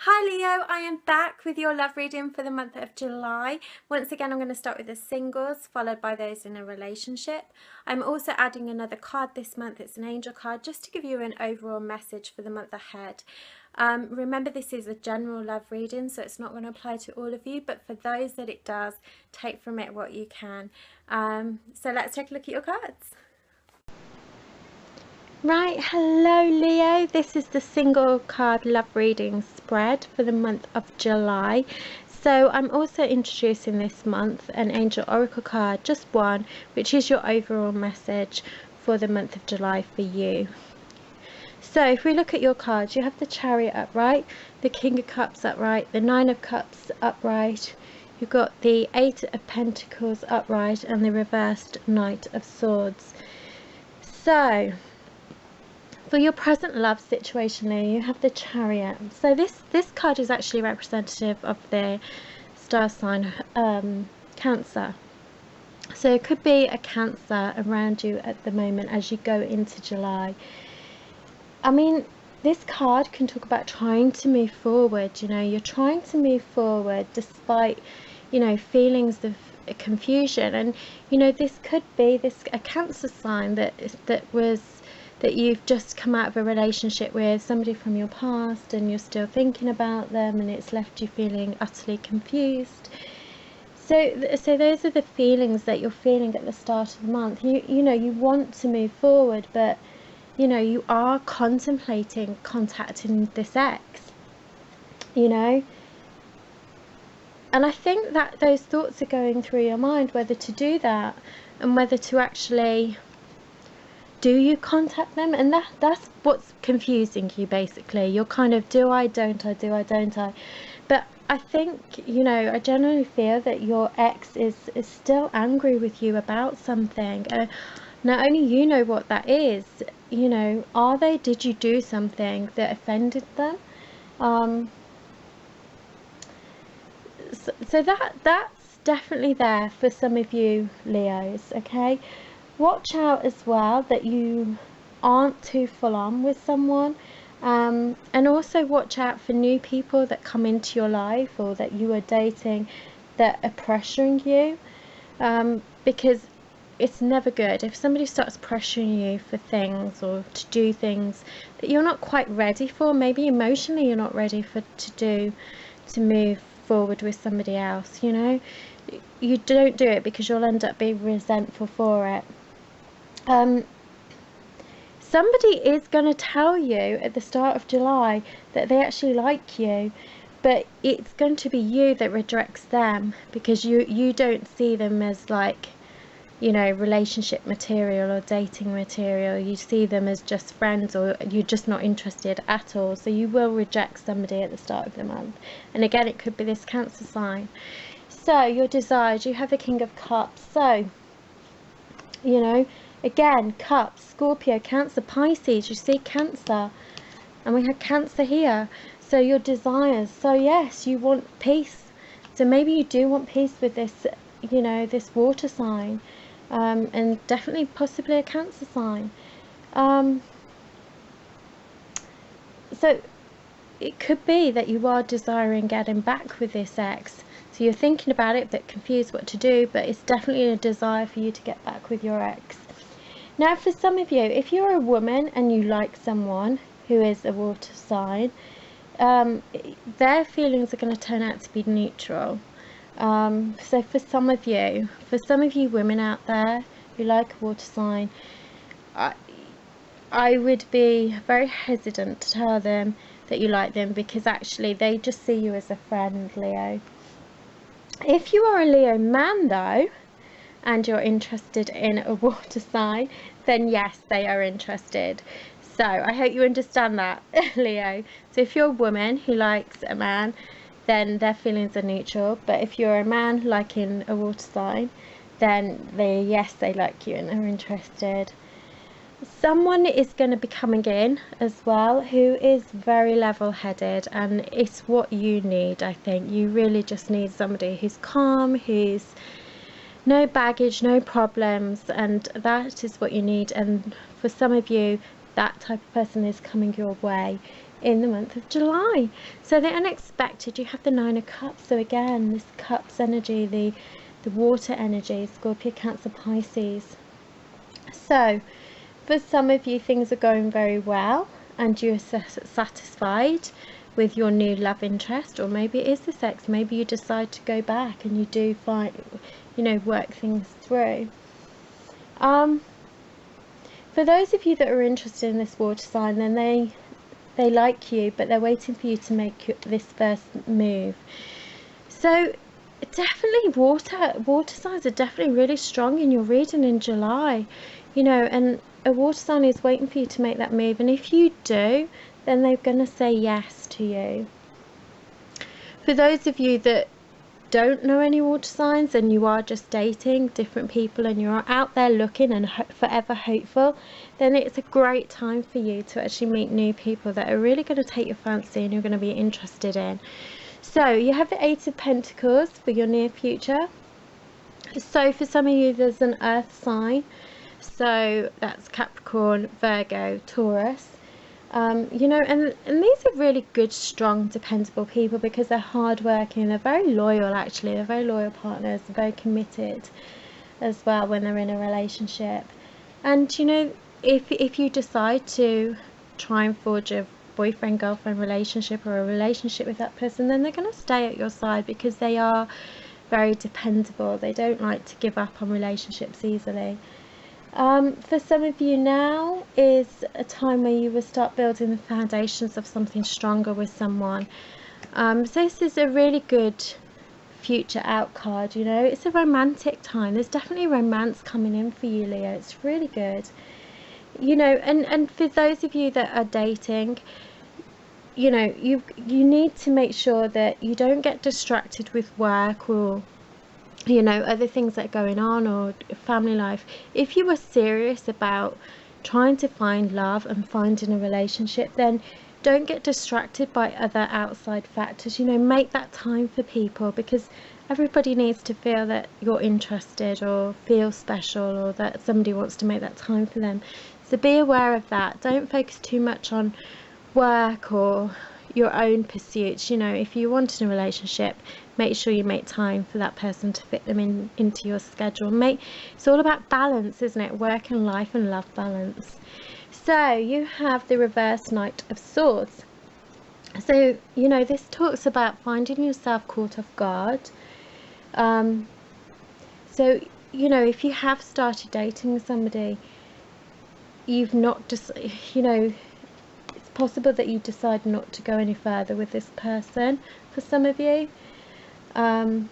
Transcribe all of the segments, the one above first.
Hi Leo, I am back with your love reading for the month of July. Once again, I'm going to start with the singles, followed by those in a relationship. I'm also adding another card this month. It's an angel card, just to give you an overall message for the month ahead. Remember, this is a general love reading, so it's not going to apply to all of you, but for those that it does, take from it what you can. So let's take a look at your cards. Right, hello Leo, this is the single card love reading spread for the month of July. So I'm also introducing this month an angel oracle card, just one, which is your overall message for the month of July for you. So if we look at your cards, you have the Chariot upright, the King of Cups upright, the Nine of Cups upright, you've got the Eight of Pentacles upright, and the reversed Knight of Swords. So for your present love situation, you have the Chariot. So this card is actually representative of the star sign Cancer. So it could be a Cancer around you at the moment as you go into July. I mean, this card can talk about trying to move forward. You know, you're trying to move forward despite, you know, feelings of confusion. And, you know, this could be a Cancer sign that you've just come out of a relationship with somebody from your past, and you're still thinking about them, and it's left you feeling utterly confused. So those are the feelings that you're feeling at the start of the month. You know, you want to move forward, but you know, you are contemplating contacting this ex, you know, and I think that those thoughts are going through your mind, whether to do that and whether to actually do you contact them. And that's what's confusing you, basically. You're kind of, do I, don't I, do I, don't I? But I think, you know, I generally feel that your ex is still angry with you about something. Not only you know what that is, you know, did you do something that offended them? So that's definitely there for some of you Leos, okay? Watch out as well that you aren't too full on with someone, and also watch out for new people that come into your life or that you are dating that are pressuring you, because it's never good if somebody starts pressuring you for things or to do things that you're not quite ready for. Maybe emotionally you're not ready to move forward with somebody else. You know, you don't do it because you'll end up being resentful for it. Somebody is going to tell you at the start of July that they actually like you, but it's going to be you that rejects them because you don't see them as, like, you know, relationship material or dating material. You see them as just friends, or you're just not interested at all. So you will reject somebody at the start of the month. And again, it could be this Cancer sign. So your desires, you have the King of Cups. So, you know, again, Cups, Scorpio, Cancer, Pisces. You see Cancer, and we had Cancer here. So your desires, so yes, you want peace. So maybe you do want peace with this, you know, this water sign, and definitely possibly a Cancer sign. So it could be that you are desiring getting back with this ex. So you're thinking about it but confused what to do, but it's definitely a desire for you to get back with your ex. Now, for some of you, if you're a woman and you like someone who is a water sign, their feelings are going to turn out to be neutral. So for some of you women out there who like a water sign, I would be very hesitant to tell them that you like them, because actually they just see you as a friend, Leo. If you are a Leo man though, and you're interested in a water sign, then yes, they are interested. So I hope you understand that, Leo. So if you're a woman who likes a man, then their feelings are neutral. But if you're a man liking a water sign, then they like you and are interested. Someone is going to be coming in as well who is very level-headed, and it's what you need. I think you really just need somebody who's calm, who's no baggage, no problems, and that is what you need. And for some of you, that type of person is coming your way. in the month of July. So the unexpected, you have the Nine of Cups. So again, this Cups energy, the water energy, Scorpio, Cancer, Pisces. So for some of you, things are going very well and you're satisfied with your new love interest, or maybe it is the sex. Maybe you decide to go back and you do find, work things through. For those of you that are interested in this water sign, then they like you, but they're waiting for you to make this first move. So definitely water signs are definitely really strong in your reading in July, and a water sign is waiting for you to make that move, and if you do, then they're going to say yes to you. For those of you that don't know any water signs and you are just dating different people and you're out there looking and forever hopeful, then it's a great time for you to actually meet new people that are really going to take your fancy and you're going to be interested in. So you have the Eight of Pentacles for your near future. So for some of you, there's an earth sign, so that's Capricorn, Virgo, Taurus. And these are really good, strong, dependable people because they're hardworking. They're very loyal, actually. They're very loyal partners. They're very committed as well when they're in a relationship. And if you decide to try and forge a boyfriend girlfriend relationship or a relationship with that person, then they're going to stay at your side because they are very dependable. They don't like to give up on relationships easily. For some of you, now is a time where you will start building the foundations of something stronger with someone. So this is a really good future out card. It's a romantic time. There's definitely romance coming in for you, Leo. It's really good. And for those of you that are dating, you need to make sure that you don't get distracted with work or other things that are going on or family life. If you are serious about trying to find love and finding a relationship, then don't get distracted by other outside factors. Make that time for people, because everybody needs to feel that you're interested or feel special or that somebody wants to make that time for them. So be aware of that. Don't focus too much on work or your own pursuits. If you want a relationship, make sure you make time for that person to fit them into your schedule. It's all about balance, isn't it? Work and life and love balance. So you have the reverse Knight of Swords. So this talks about finding yourself caught off guard. So if you have started dating somebody, you've not just it's possible that you decide not to go any further with this person for some of you. And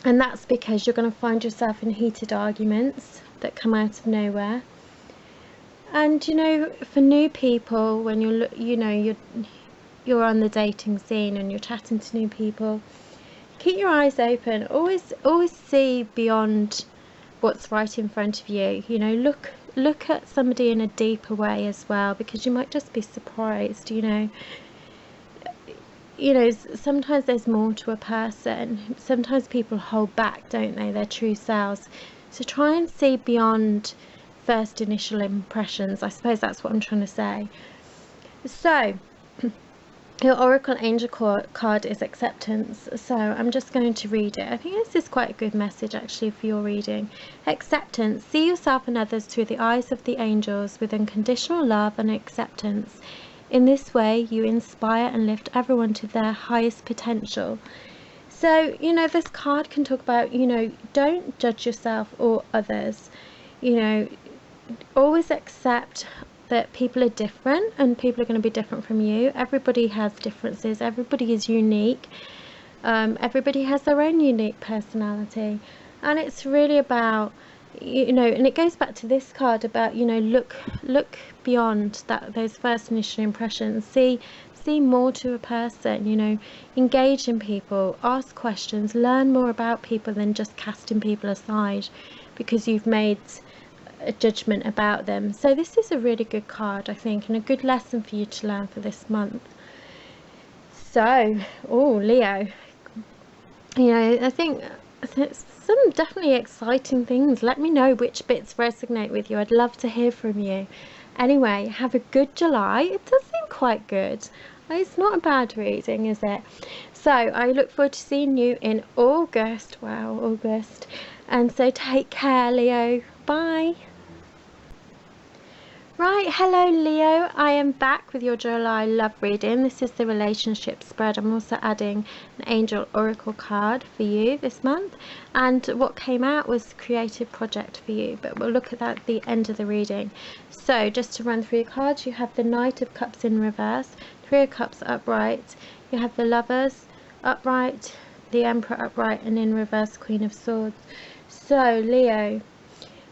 that's because you're going to find yourself in heated arguments that come out of nowhere. And for new people, when you're on the dating scene and you're chatting to new people, keep your eyes open. Always see beyond what's right in front of you. Look at somebody in a deeper way as well, because you might just be surprised. Sometimes there's more to a person. Sometimes people hold back, don't they, their true selves. So try and see beyond first initial impressions. I suppose that's what I'm trying to say. So your Oracle Angel card is Acceptance. So I'm just going to read it. I think this is quite a good message actually for your reading. Acceptance. See yourself and others through the eyes of the angels with unconditional love and acceptance. In this way, you inspire and lift everyone to their highest potential. So, this card can talk about, don't judge yourself or others. Always accept that people are different and people are going to be different from you. Everybody has differences. Everybody is unique. Everybody has their own unique personality. And it's really about, and it goes back to this card about, look beyond those first initial impressions. See more to a person. Engage in people, ask questions, learn more about people than just casting people aside because you've made a judgment about them. So this is a really good card, I think, and a good lesson for you to learn for this month. So Leo, I think some definitely exciting things. Let me know which bits resonate with you. I'd love to hear from you. Anyway, have a good July. It does seem quite good. It's not a bad reading, is it? So I look forward to seeing you in August. Wow, August. And so take care, Leo. Bye. Right, hello Leo, I am back with your July love reading. This is the relationship spread. I'm also adding an angel oracle card for you this month, and what came out was creative project for you, but we'll look at that at the end of the reading. So just to run through your cards, you have the Knight of Cups in reverse, Three of Cups upright, you have the Lovers upright, the Emperor upright, and in reverse Queen of Swords. So Leo,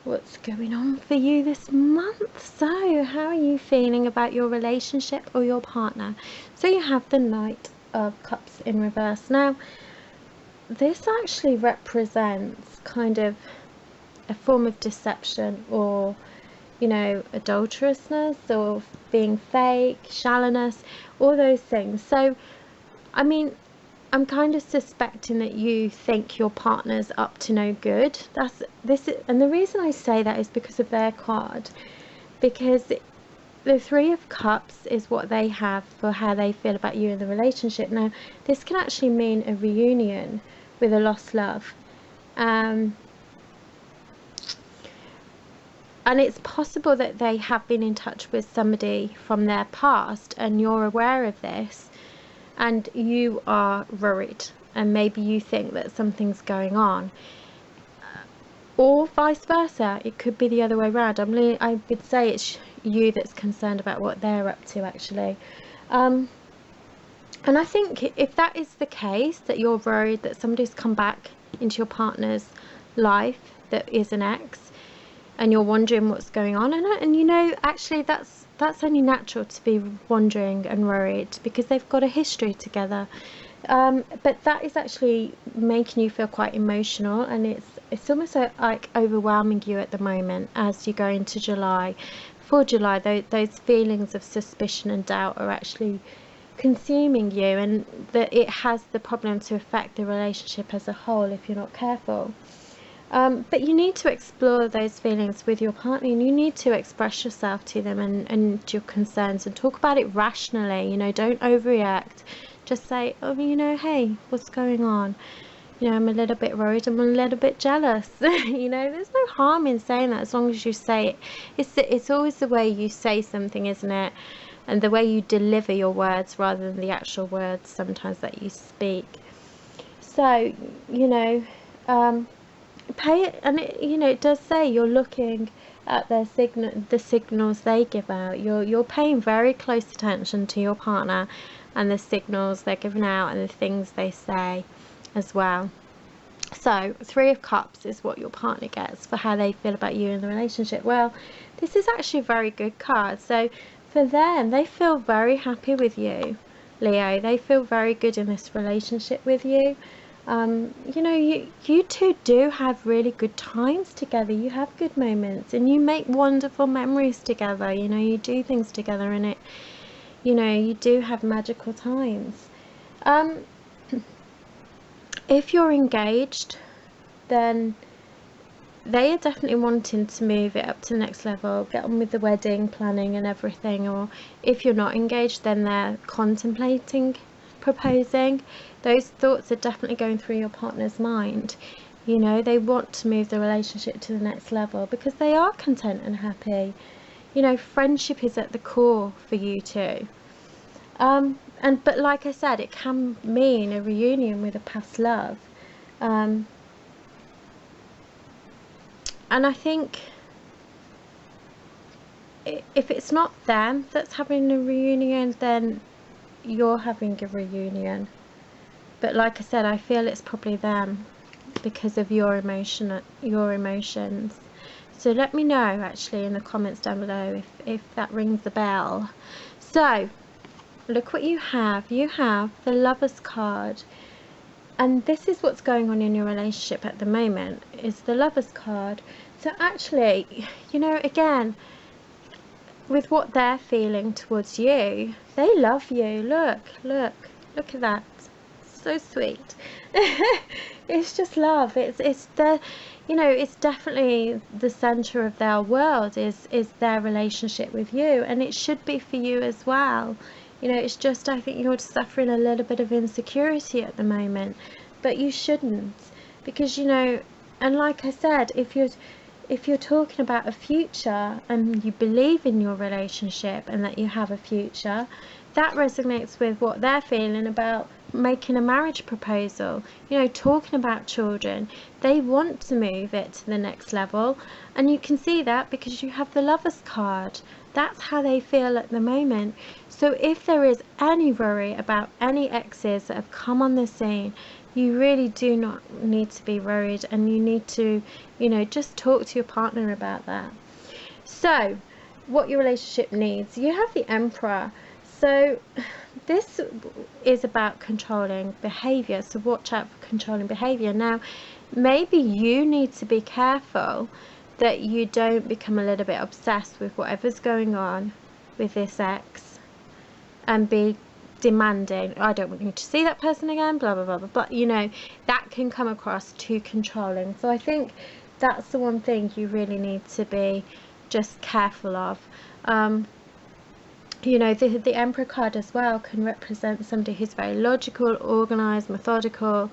what's going on for you this month? So how are you feeling about your relationship or your partner? So you have the Knight of Cups in reverse. Now this actually represents kind of a form of deception, or adulterousness, or being fake, shallowness, all those things. So I mean, I'm kind of suspecting that you think your partner's up to no good. And the reason I say that is because of their card, because the Three of Cups is what they have for how they feel about you in the relationship. Now this can actually mean a reunion with a lost love, and it's possible that they have been in touch with somebody from their past and you're aware of this, and you are worried, and maybe you think that something's going on, or vice versa. It could be the other way around. I would say it's you that's concerned about what they're up to, actually. And I think if that is the case, that you're worried that somebody's come back into your partner's life that is an ex, and you're wondering what's going on, and actually that's only natural to be wondering and worried, because they've got a history together. But that is actually making you feel quite emotional, and it's almost like overwhelming you at the moment as you go into July. For July, those feelings of suspicion and doubt are actually consuming you, and that it has the problem to affect the relationship as a whole if you're not careful. But you need to explore those feelings with your partner, and you need to express yourself to them and your concerns, and talk about it rationally. Don't overreact. Just say, oh, hey, what's going on? I'm a little bit worried, I'm a little bit jealous. There's no harm in saying that, as long as you say it. It's always the way you say something, isn't it? And the way you deliver your words rather than the actual words sometimes that you speak. So, pay it, and it does say you're looking at the signals they give out. You're paying very close attention to your partner and the signals they're giving out and the things they say as well. So Three of Cups is what your partner gets for how they feel about you in the relationship. Well, this is actually a very good card. So for them, they feel very happy with you, Leo. They feel very good in this relationship with you. You two do have really good times together. You have good moments, and you make wonderful memories together. You do things together, and you do have magical times. If you're engaged, then they are definitely wanting to move it up to the next level, get on with the wedding planning and everything. Or if you're not engaged, then they're contemplating proposing. Those thoughts are definitely going through your partner's mind. They want to move the relationship to the next level because they are content and happy. Friendship is at the core for you two. But like I said, it can mean a reunion with a past love. And I think if it's not them that's having a reunion, then you're having a reunion. But like I said, I feel it's probably them because of your emotions. So let me know actually in the comments down below if that rings a bell. So look what you have. You have the Lovers card, and this is what's going on in your relationship at the moment, is the Lovers card. So actually, again, with what they're feeling towards you, they love you. Look at that. so sweet. It's just love. It's the, you know, it's definitely the center of their world is their relationship with you, and it should be for you as well. You know, it's just, I think you're suffering a little bit of insecurity at the moment, but you shouldn't, because, you know, and like I said, if you're talking about a future and you believe in your relationship and that you have a future, that resonates with what they're feeling about making a marriage proposal, you know, talking about children. They want to move it to the next level, and you can see that because you have the Lovers card. That's how they feel at the moment. So if there is any worry about any exes that have come on the scene, you really do not need to be worried, and you need to, you know, just talk to your partner about that. So what your relationship needs, you have the Emperor. So this is about controlling behavior, so watch out for controlling behavior. Now maybe you need to be careful that you don't become a little bit obsessed with whatever's going on with this ex and be demanding, I don't want you to see that person again, blah blah blah blah blah. You know, that can come across too controlling. So I think that's the one thing you really need to be just careful of. You know, the Emperor card as well can represent somebody who's very logical, organized, methodical,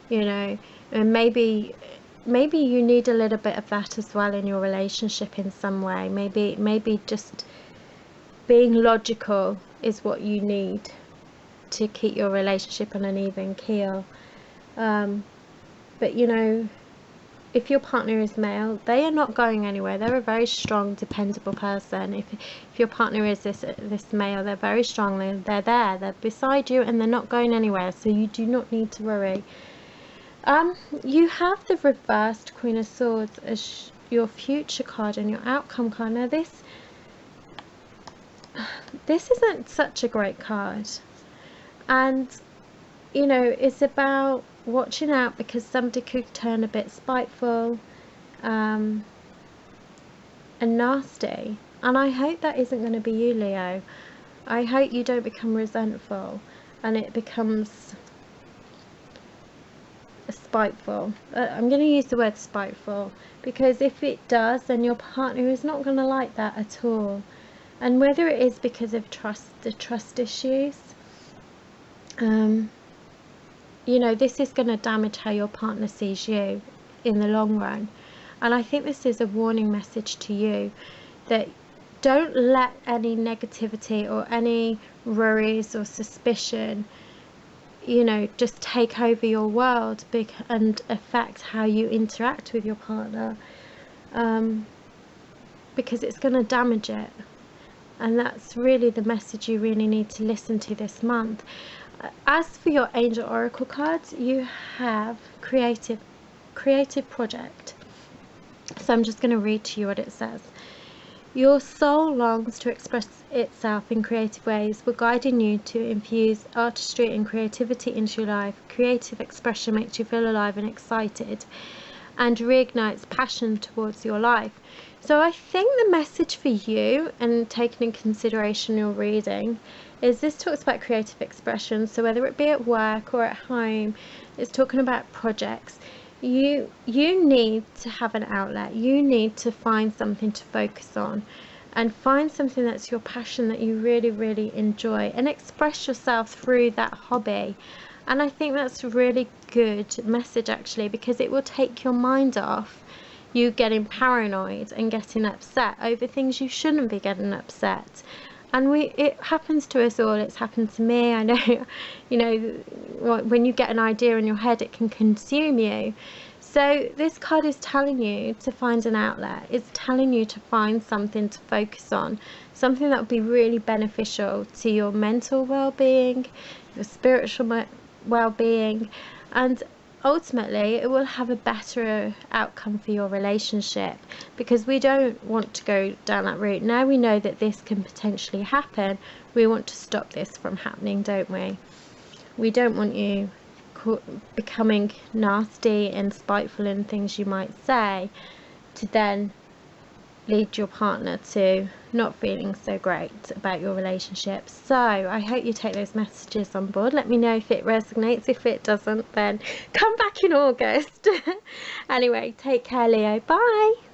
you know, and maybe you need a little bit of that as well in your relationship in some way. Maybe just being logical is what you need to keep your relationship on an even keel. But you know, if your partner is male, they are not going anywhere. They're a very strong, dependable person. If your partner is this male, they're very strong. They're there. They're beside you, and they're not going anywhere. So you do not need to worry. You have the reversed Queen of Swords as your future card and your outcome card. Now this isn't such a great card, and you know, it's about watching out because somebody could turn a bit spiteful and nasty, and I hope that isn't going to be you, Leo. I hope you don't become resentful and it becomes spiteful. I'm going to use the word spiteful, because if it does, then your partner is not going to like that at all. And whether it is because of the trust issues, you know, this is going to damage how your partner sees you in the long run. And I think this is a warning message to you that don't let any negativity or any worries or suspicion, you know, just take over your world and affect how you interact with your partner, because it's going to damage it. And that's really the message you really need to listen to this month. As for your Angel Oracle cards, you have creative project. So I'm just going to read to you what it says. Your soul longs to express itself in creative ways. We're guiding you to infuse artistry and creativity into your life. Creative expression makes you feel alive and excited and reignites passion towards your life. So I think the message for you, and taking in consideration your reading, is this talks about creative expression. So whether it be at work or at home, it's talking about projects. You need to have an outlet. You need to find something to focus on, and find something that's your passion, that you really, really enjoy, and express yourself through that hobby. And I think that's a really good message, actually, because it will take your mind off you getting paranoid and getting upset over things you shouldn't be getting upset. And it happens to us all. It's happened to me. I know, you know, when you get an idea in your head, it can consume you. So this card is telling you to find an outlet. It's telling you to find something to focus on, something that would be really beneficial to your mental well-being, your spiritual well-being, and ultimately it will have a better outcome for your relationship, because we don't want to go down that route. Now we know that this can potentially happen, we want to stop this from happening, don't we? We don't want you becoming nasty and spiteful in things you might say, to then lead your partner to not feeling so great about your relationship. So I hope you take those messages on board. Let me know if it resonates. If it doesn't, then come back in August. Anyway, take care, Leo. Bye.